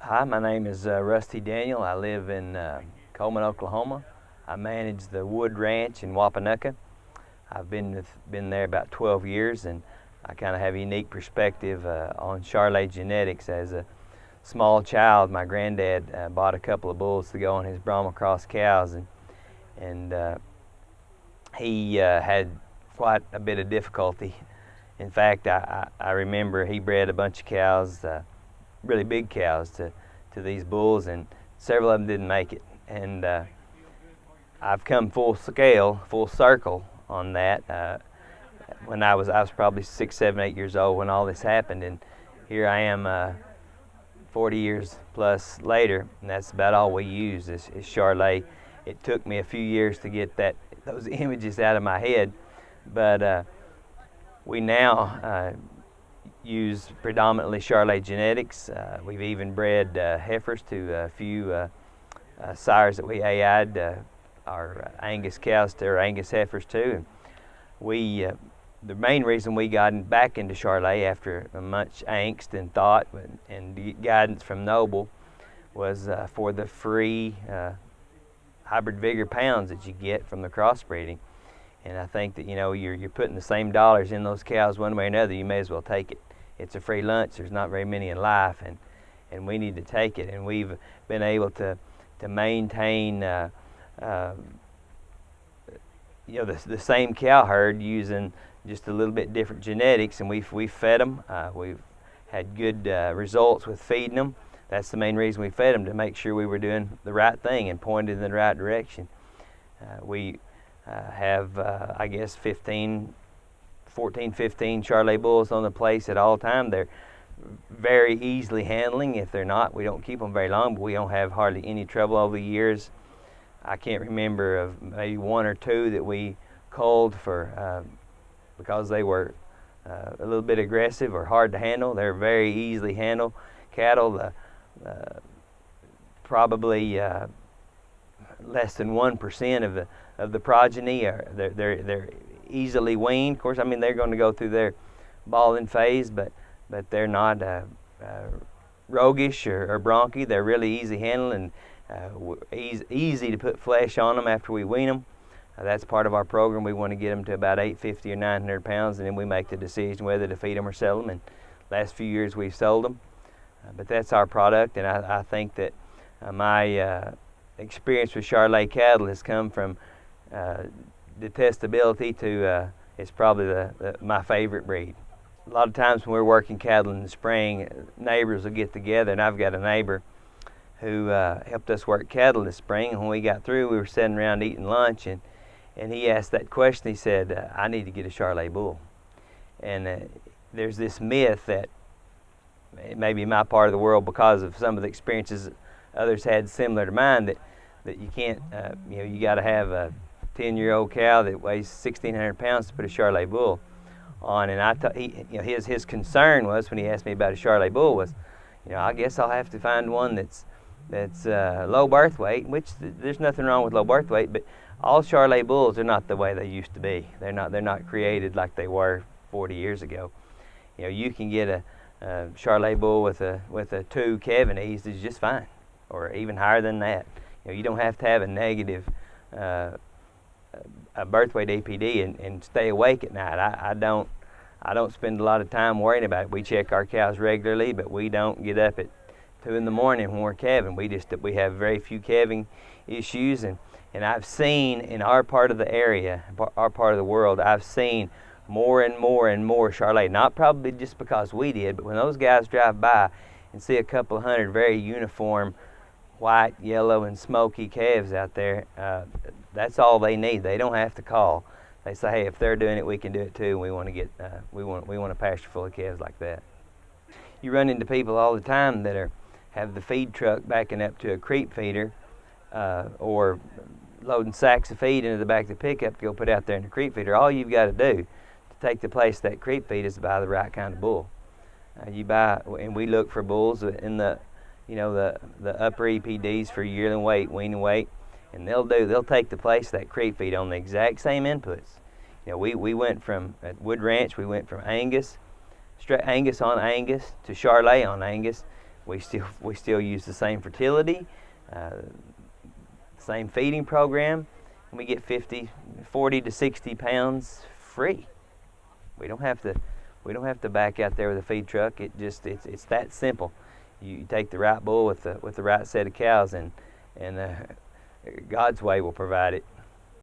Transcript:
Hi, my name is Rusty Daniel. I live in Coleman, Oklahoma. I manage the Wood Ranch in Wapanucka. I've been there about 12 years, and I kind of have a unique perspective on Charolais genetics. As a small child, my granddad bought a couple of bulls to go on his Brahma cross cows, and he had quite a bit of difficulty. In fact, I remember he bred a bunch of cows, really big cows, to these bulls, and several of them didn't make it. And I've come full circle on that. When I was probably 6, 7, 8 years old when all this happened, and here I am 40 years plus later, and that's about all we use is Charolais. It took me a few years to get those images out of my head, but we now use predominantly Charolais genetics. We've even bred heifers to a few sires that we AI'd our Angus cows to, or Angus heifers to. And the main reason we got back into Charolais after much angst and thought and guidance from Noble was for the free hybrid vigor pounds that you get from the crossbreeding. And I think that, you're putting the same dollars in those cows one way or another, you may as well take it. It's a free lunch. There's not very many in life, and we need to take it. And we've been able to maintain the same cow herd using just a little bit different genetics, and we've fed them. We've had good results with feeding them. That's the main reason we fed them, to make sure we were doing the right thing and pointed in the right direction. We have, I guess, 14, 15 Charolais bulls on the place at all time. They're very easily handling. If they're not, we don't keep them very long, but we don't have hardly any trouble over the years. I can't remember of maybe 1 or 2 that we culled for because they were a little bit aggressive or hard to handle. They're very easily handled cattle. Probably less than 1% of the progeny they're easily weaned. Of course, they're going to go through their balling phase, but they're not roguish or bronky. They're really easy handling and easy to put flesh on them after we wean them. That's part of our program. We want to get them to about 850 or 900 pounds, and then we make the decision whether to feed them or sell them. And last few years we've sold them, but that's our product. And I think that my experience with Charolais cattle has come from detestability to it's probably my favorite breed. A lot of times when we're working cattle in the spring, neighbors will get together, and I've got a neighbor who helped us work cattle this spring, and when we got through, we were sitting around eating lunch, and he asked that question. He said, I need to get a Charolais bull. And there's this myth that it may be my part of the world, because of some of the experiences others had similar to mine, that you can't, you got to have a 10-year-old cow that weighs 1,600 pounds to put a Charolais bull on. And his concern was, when he asked me about a Charolais bull, was, I guess I'll have to find one that's low birth weight, which there's nothing wrong with low birth weight, but all Charolais bulls are not the way they used to be. They're not created like they were 40 years ago. You can get a Charolais bull with a 2 Kevinese is just fine, or even higher than that. You don't have to have a negative a birth weight APD and stay awake at night. I don't spend a lot of time worrying about it. We check our cows regularly, but we don't get up at 2 in the morning when we're calving. We have very few calving issues, and I've seen in our part of the area, our part of the world, I've seen more and more and more Charolais. Not probably just because we did, but when those guys drive by and see a couple hundred very uniform white, yellow, and smoky calves out there, that's all they need. They don't have to call. They say, hey, if they're doing it, we can do it too. And we want to get we want a pasture full of calves like that. You run into people all the time that have the feed truck backing up to a creep feeder, or loading sacks of feed into the back of the pickup to go put out there in the creep feeder. All you've got to do to take the place of that creep feed is to buy the right kind of bull. You buy, and we look for bulls in the upper EPDs for yearling weight, weaning weight, and they'll take the place of that creep feed on the exact same inputs. We went from, at Wood Ranch, we went from Angus, straight Angus on Angus, to Charolais on Angus, We still use the same fertility, same feeding program, and we get 40 to 60 pounds free. We don't have to back out there with a feed truck. It's that simple. You take the right bull with the right set of cows, and God's way will provide it.